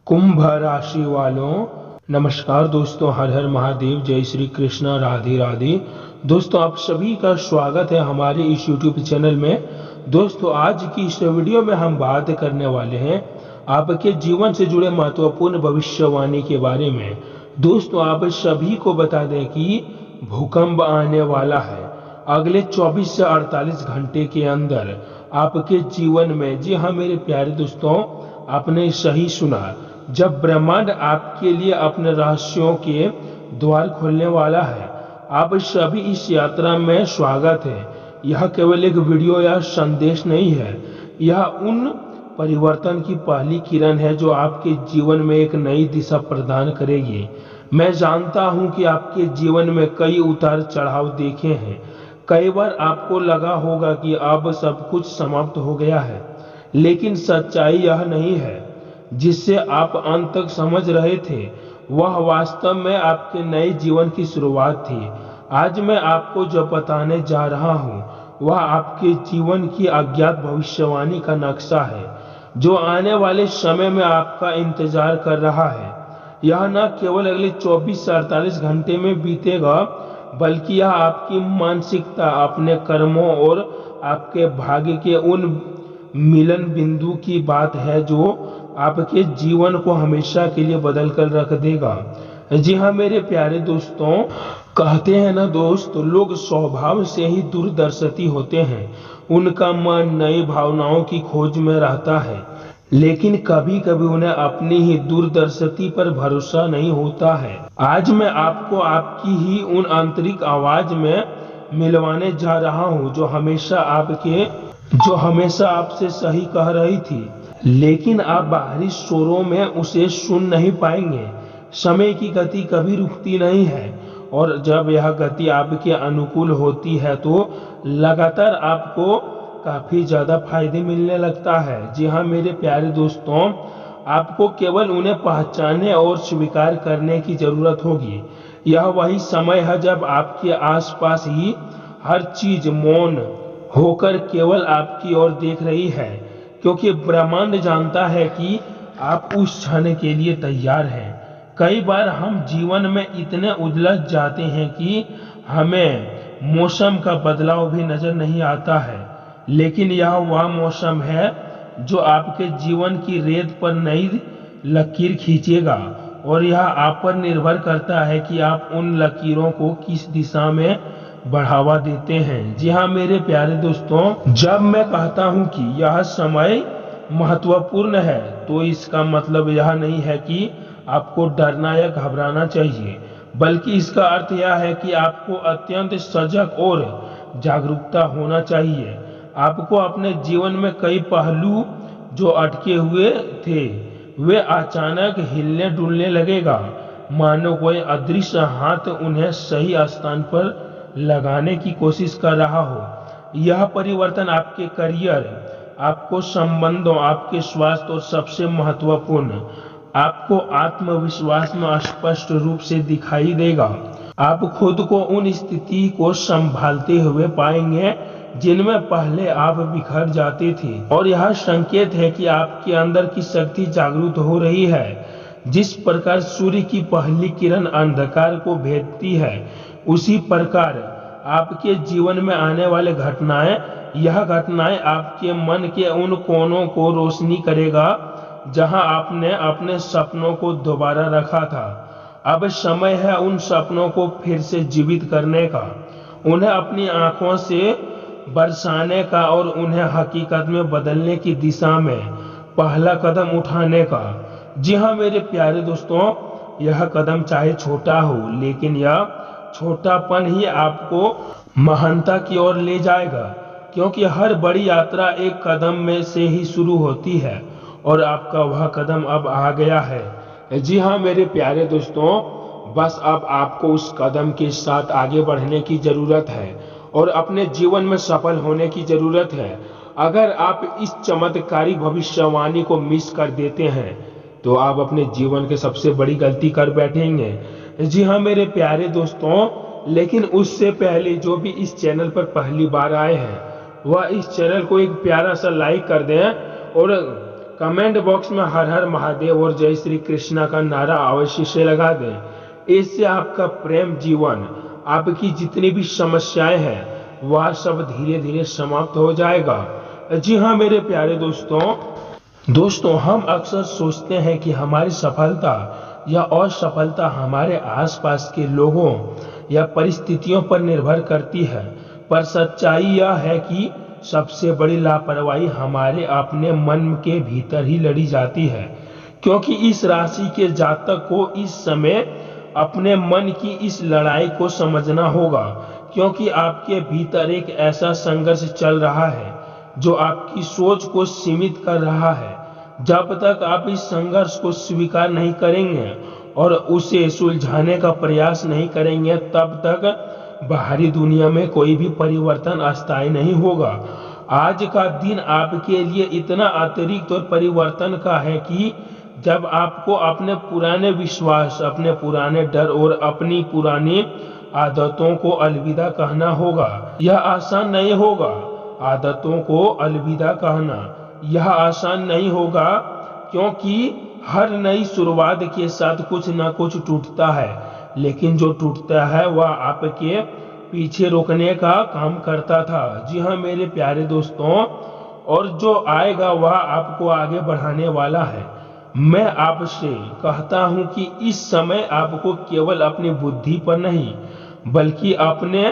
कुंभ राशि वालों, नमस्कार दोस्तों। हर हर महादेव, जय श्री कृष्ण, राधे राधे। दोस्तों, आप सभी का स्वागत है हमारे इस YouTube चैनल में। दोस्तों, आज की इस वीडियो में हम बात करने वाले हैं आपके जीवन से जुड़े महत्वपूर्ण भविष्यवाणी के बारे में। दोस्तों, आप सभी को बता दें कि भूकंप आने वाला है अगले 24 से 48 घंटे के अंदर आपके जीवन में। जी हाँ मेरे प्यारे दोस्तों, आपने सही सुना। जब ब्रह्मांड आपके लिए अपने रहस्यों के द्वार खोलने वाला है, आप सभी इस यात्रा में स्वागत है। यह केवल एक वीडियो या संदेश नहीं है, यह उन परिवर्तन की पहली किरण है जो आपके जीवन में एक नई दिशा प्रदान करेगी। मैं जानता हूं कि आपके जीवन में कई उतार चढ़ाव देखे हैं। कई बार आपको लगा होगा कि अब सब कुछ समाप्त हो गया है, लेकिन सच्चाई यह नहीं है जिससे आप अंत तक समझ रहे थे। वह वास्तव में आपके नए जीवन की शुरुआत थी। आज मैं आपको जो बताने जा रहा हूं वह आपके जीवन की अज्ञात भविष्यवाणी का नक्शा है, जो आने वाले समय में आपका इंतजार कर रहा है। यह न केवल अगले 24 से 48 घंटे में बीतेगा, बल्कि यह आपकी मानसिकता, अपने कर्मों और आपके भाग्य के उन मिलन बिंदु की बात है जो आपके जीवन को हमेशा के लिए बदल कर रख देगा। जी हाँ मेरे प्यारे दोस्तों, कहते हैं ना दोस्त, लोग स्वभाव से ही दूरदर्शी होते हैं। उनका मन नई भावनाओं की खोज में रहता है, लेकिन कभी कभी उन्हें अपनी ही दूरदर्शी पर भरोसा नहीं होता है। आज मैं आपको आपकी ही उन आंतरिक आवाज में मिलवाने जा रहा हूँ जो हमेशा आपसे सही कह रही थी, लेकिन आप बाहरी शोरों में उसे सुन नहीं पाएंगे। समय की गति कभी रुकती नहीं है, और जब यह गति आपके अनुकूल होती है तो लगातार आपको काफी ज्यादा फायदे मिलने लगता है। जी हाँ मेरे प्यारे दोस्तों, आपको केवल उन्हें पहचानने और स्वीकार करने की जरूरत होगी। यह वही समय है जब आपके आसपास ही हर चीज मौन होकर केवल आपकी ओर देख रही है, क्योंकि ब्रह्मांड जानता है कि आप उस क्षण के लिए तैयार हैं। कई बार हम जीवन में इतने उलझ जाते हैं कि हमें मौसम का बदलाव भी नजर नहीं आता है, लेकिन यह वह मौसम है जो आपके जीवन की रेत पर नई लकीर खींचेगा, और यह आप पर निर्भर करता है कि आप उन लकीरों को किस दिशा में बढ़ावा देते हैं। जी हाँ मेरे प्यारे दोस्तों, जब मैं कहता हूँ कि यह समय महत्वपूर्ण है, तो इसका मतलब यह नहीं है कि आपको डरना या घबराना चाहिए, बल्कि इसका अर्थ यह है कि आपको अत्यंत सजग और जागरूकता होना चाहिए। आपको अपने जीवन में कई पहलू जो अटके हुए थे वे अचानक हिलने डुलने लगेगा, मानो कोई अदृश्य हाथ उन्हें सही स्थान पर लगाने की कोशिश कर रहा हो। यह परिवर्तन आपके करियर, आपको संबंधों, आपके स्वास्थ्य और सबसे महत्वपूर्ण आपको आत्मविश्वास में स्पष्ट रूप से दिखाई देगा। आप खुद को उन स्थिति को संभालते हुए पाएंगे जिनमें पहले आप बिखर जाते थे, और यह संकेत है कि आपके अंदर की शक्ति जागरूक हो रही है। जिस प्रकार सूर्य की पहली किरण अंधकार को भेदती है, उसी प्रकार आपके जीवन में आने वाले यह घटनाएं आपके मन के उन कोनों को रोशनी करेगा जहां आपने अपने सपनों को दोबारा रखा था। अब समय है उन सपनों को फिर से जीवित करने का, उन्हें अपनी आंखों से बरसाने का और उन्हें हकीकत में बदलने की दिशा में पहला कदम उठाने का। जी हाँ मेरे प्यारे दोस्तों, यह कदम चाहे छोटा हो, लेकिन यह छोटापन ही आपको महानता की ओर ले जाएगा, क्योंकि हर बड़ी यात्रा एक कदम में से ही शुरू होती है, और आपका वह कदम अब आ गया है। जी हाँ मेरे प्यारे दोस्तों, बस अब आपको उस कदम के साथ आगे बढ़ने की जरूरत है और अपने जीवन में सफल होने की जरूरत है। अगर आप इस चमत्कारी भविष्यवाणी को मिस कर देते हैं तो आप अपने जीवन के सबसे बड़ी गलती कर बैठेंगे। जी हाँ मेरे प्यारे दोस्तों, लेकिन उससे पहले जो भी इस चैनल पर पहली बार आए हैं वह इस चैनल को एक प्यारा सा लाइक कर दें और कमेंट बॉक्स में हर हर महादेव और जय श्री कृष्णा का नारा अवश्य से लगा दें। इससे आपका प्रेम जीवन, आपकी जितनी भी समस्याएं हैं वह सब धीरे धीरे समाप्त हो जाएगा। जी हाँ मेरे प्यारे दोस्तों, हम अक्सर सोचते हैं कि हमारी सफलता या असफलता हमारे आसपास के लोगों या परिस्थितियों पर निर्भर करती है, पर सच्चाई यह है कि सबसे बड़ी लापरवाही हमारे अपने मन के भीतर ही लड़ी जाती है। क्योंकि इस राशि के जातक को इस समय अपने मन की इस लड़ाई को समझना होगा, क्योंकि आपके भीतर एक ऐसा संघर्ष चल रहा है जो आपकी सोच को सीमित कर रहा है। जब तक आप इस संघर्ष को स्वीकार नहीं करेंगे और उसे सुलझाने का प्रयास नहीं करेंगे, तब तक बाहरी दुनिया में कोई भी परिवर्तन अस्थायी नहीं होगा। आज का दिन आपके लिए इतना अतिरिक्त और परिवर्तन का है कि जब आपको अपने पुराने विश्वास, अपने पुराने डर और अपनी पुरानी आदतों को अलविदा कहना होगा। यह आसान नहीं होगा। आदतों को अलविदा कहना यह आसान नहीं होगा, क्योंकि हर नई शुरुआत के साथ कुछ ना कुछ टूटता है, लेकिन जो टूटता है वह आपके पीछे रोकने का काम करता था। जी हाँ मेरे प्यारे दोस्तों, और जो आएगा वह आपको आगे बढ़ाने वाला है। मैं आपसे कहता हूं कि इस समय आपको केवल अपनी बुद्धि पर नहीं बल्कि अपने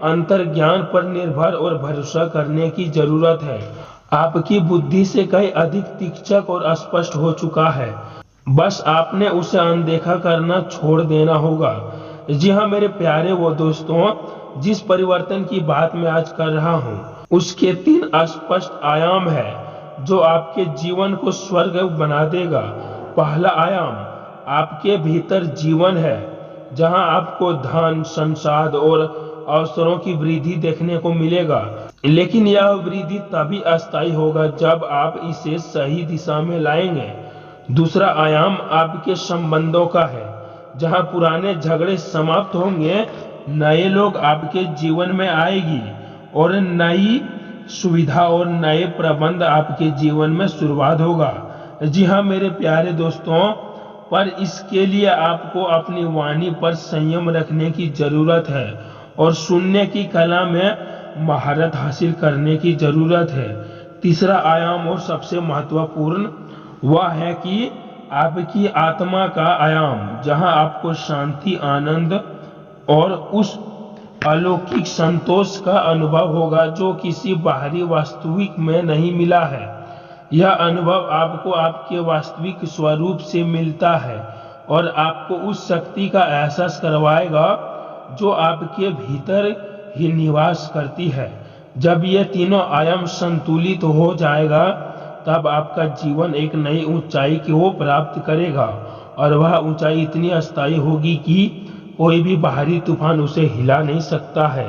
अंतर्ज्ञान पर निर्भर और भरोसा करने की जरूरत है। आपकी बुद्धि से कहीं अधिक तीक्ष्ण और स्पष्ट हो चुका है, बस आपने उसे अनदेखा करना छोड़ देना होगा। जी हाँ मेरे प्यारे दोस्तों, जिस परिवर्तन की बात मैं आज कर रहा हूँ उसके 3 स्पष्ट आयाम है जो आपके जीवन को स्वर्ग बना देगा। पहला आयाम आपके भीतर जीवन है, जहां आपको धन, संसाद और अवसरों की वृद्धि देखने को मिलेगा, लेकिन यह वृद्धि तभी अस्थायी होगा जब आप इसे सही दिशा में लाएंगे। दूसरा आयाम आपके संबंधों का है, जहां पुराने झगड़े समाप्त होंगे, नए लोग आपके जीवन में आएगी और नई सुविधा और नए प्रबंध आपके जीवन में शुरुआत होगा। जी हाँ मेरे प्यारे दोस्तों, पर इसके लिए आपको अपनी वाणी पर संयम रखने की जरूरत है और सुनने की कला में महारत हासिल करने की जरूरत है। तीसरा आयाम और सबसे महत्वपूर्ण वह है कि आपकी आत्मा का आयाम, जहां आपको शांति, आनंद और उस अलौकिक संतोष का अनुभव होगा जो किसी बाहरी वास्तविक में नहीं मिला है। यह अनुभव आपको आपके वास्तविक स्वरूप से मिलता है और आपको उस शक्ति का एहसास करवाएगा जो आपके भीतर ही निवास करती है। जब ये तीनों आयाम संतुलित हो जाएगा, तब आपका जीवन एक नई ऊंचाई को प्राप्त करेगा और वह ऊंचाई इतनी अस्थायी होगी कि कोई भी बाहरी तूफान उसे हिला नहीं सकता है।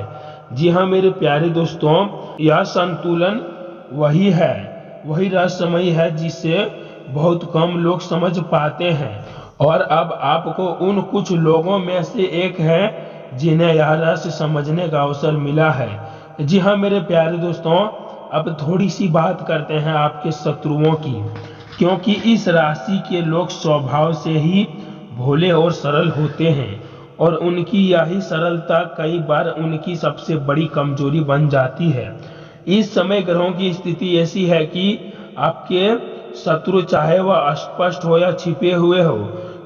जी हाँ मेरे प्यारे दोस्तों, यह संतुलन वही रहस्यमय है जिसे बहुत कम लोग समझ पाते हैं, और अब आपको उन कुछ लोगों में से एक है जिन्हें यह रहस्य समझने का अवसर मिला है। जी हाँ मेरे प्यारे दोस्तों, अब थोड़ी सी बात करते हैं आपके शत्रुओं की, क्योंकि इस राशि के लोग स्वभाव से ही भोले और सरल होते हैं और उनकी यही सरलता कई बार उनकी सबसे बड़ी कमजोरी बन जाती है। इस समय ग्रहों की स्थिति ऐसी है कि आपके शत्रु, चाहे वह स्पष्ट हो या छिपे हुए हो,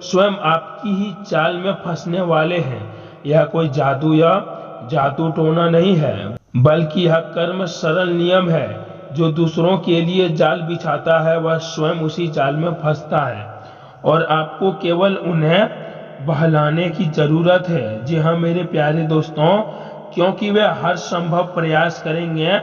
स्वयं आपकी ही चाल में फंसने वाले हैं। यह कोई जादू या जादू टोना नहीं है, बल्कि यह कर्म सरल नियम है। जो दूसरों के लिए जाल बिछाता है वह स्वयं उसी जाल में फंसता है और आपको केवल उन्हें बहलाने की जरूरत है। जी हाँ मेरे प्यारे दोस्तों, क्योंकि वे हर संभव प्रयास करेंगे।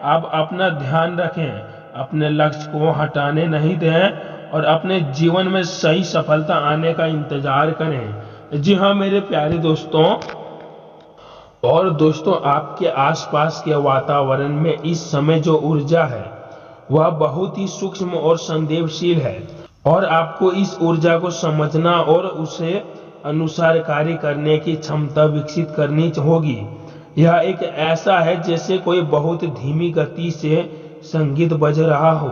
आप अपना ध्यान रखें, अपने लक्ष्य को हटाने नहीं दें और अपने जीवन में सही सफलता आने का इंतजार करें। जी हाँ मेरे प्यारे दोस्तों, और दोस्तों आपके आसपास के वातावरण में इस समय जो ऊर्जा है वह बहुत ही सूक्ष्म और संवेदनशील है और आपको इस ऊर्जा को समझना और उसे अनुसार कार्य करने की क्षमता विकसित करनी होगी। यह एक ऐसा है जैसे कोई बहुत धीमी गति से संगीत बज रहा हो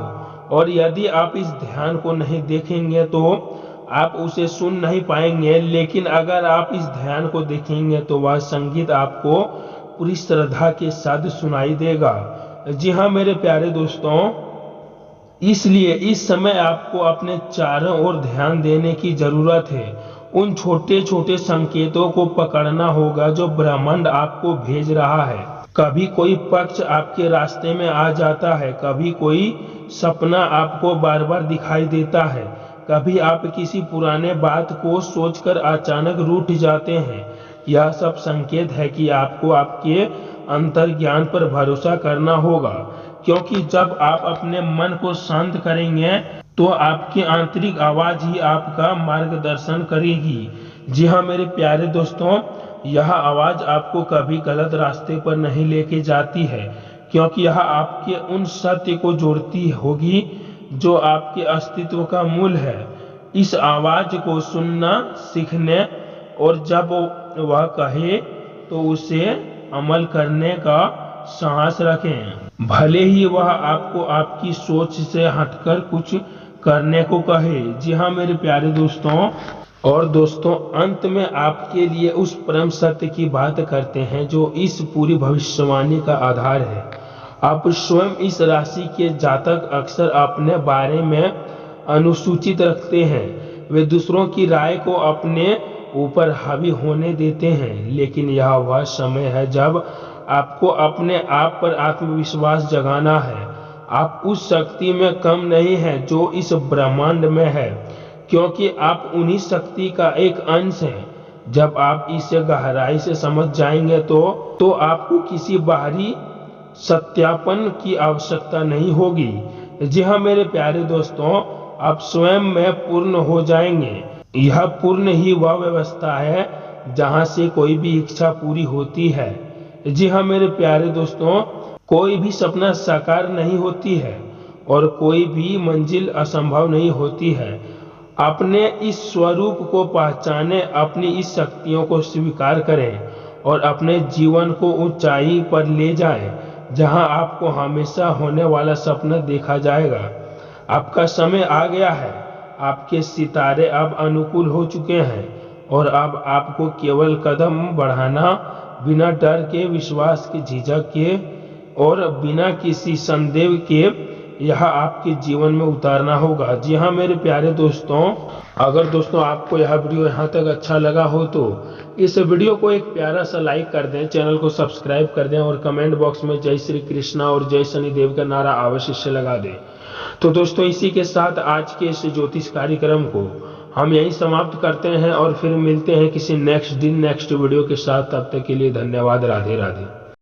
और यदि आप इस ध्यान को नहीं देखेंगे तो आप उसे सुन नहीं पाएंगे, लेकिन अगर आप इस ध्यान को देखेंगे तो वह संगीत आपको पूरी श्रद्धा के साथ सुनाई देगा। जी हाँ मेरे प्यारे दोस्तों, इसलिए इस समय आपको अपने चारों ओर ध्यान देने की जरूरत है। उन छोटे छोटे संकेतों को पकड़ना होगा जो ब्रह्मांड आपको भेज रहा है। कभी कोई पक्ष आपके रास्ते में आ जाता है, कभी कोई सपना आपको बार बार दिखाई देता है, कभी आप किसी पुराने बात को सोचकर अचानक रूठ जाते हैं। यह सब संकेत है कि आपको आपके अंतर्ज्ञान पर भरोसा करना होगा, क्योंकि जब आप अपने मन को शांत करेंगे तो आपकी आंतरिक आवाज ही आपका मार्गदर्शन करेगी। जी हाँ मेरे प्यारे दोस्तों, यह आवाज आपको कभी गलत रास्ते पर नहीं लेके जाती है, क्योंकि यह आपके उन सत्य को जोड़ती होगी जो आपके अस्तित्व का मूल है। इस आवाज को सुनना सीखने और जब वह कहे तो उसे अमल करने का साहस रखें, भले ही वह आपको आपकी सोच से हटकर कुछ करने को कहे। जी हाँ मेरे प्यारे दोस्तों, और दोस्तों अंत में आपके लिए उस परम सत्य की बात करते हैं जो इस पूरी भविष्यवाणी का आधार है। आप स्वयं इस राशि के जातक अक्सर अपने बारे में अनुसूचित रखते हैं। वे दूसरों की राय को अपने ऊपर हावी होने देते हैं, लेकिन यह वह समय है जब आपको अपने आप पर आत्मविश्वास जगाना है। आप उस शक्ति में कम नहीं हैं जो इस ब्रह्मांड में है, क्योंकि आप उन्हीं शक्ति का एक अंश हैं। जब आप इसे गहराई से समझ जाएंगे तो आपको किसी बाहरी सत्यापन की आवश्यकता नहीं होगी। जी हाँ मेरे प्यारे दोस्तों, आप स्वयं में पूर्ण हो जाएंगे। यह पूर्ण ही वह व्यवस्था है जहाँ से कोई भी इच्छा पूरी होती है। जी हाँ मेरे प्यारे दोस्तों, कोई भी सपना साकार नहीं होती है और कोई भी मंजिल असंभव नहीं होती है। अपने इस स्वरूप को पहचाने, अपनी इस शक्तियों को स्वीकार करें और अपने जीवन को ऊंचाई पर ले जाएं, जहां आपको हमेशा होने वाला सपना देखा जाएगा। आपका समय आ गया है, आपके सितारे अब अनुकूल हो चुके हैं और अब आपको केवल कदम बढ़ाना, बिना डर के, विश्वास के, झिझक के और बिना किसी संदेह के यह आपके जीवन में उतारना होगा। जी हाँ मेरे प्यारे दोस्तों, अगर दोस्तों आपको यह वीडियो यहाँ तक अच्छा लगा हो तो इस वीडियो को एक प्यारा सा लाइक कर दें, चैनल को सब्सक्राइब कर दें और कमेंट बॉक्स में जय श्री कृष्णा और जय शनिदेव का नारा अवश्य से लगा दें। तो दोस्तों इसी के साथ आज के इस ज्योतिष कार्यक्रम को हम यही समाप्त करते हैं और फिर मिलते हैं किसी नेक्स्ट दिन नेक्स्ट वीडियो के साथ। तब तक के लिए धन्यवाद। राधे राधे।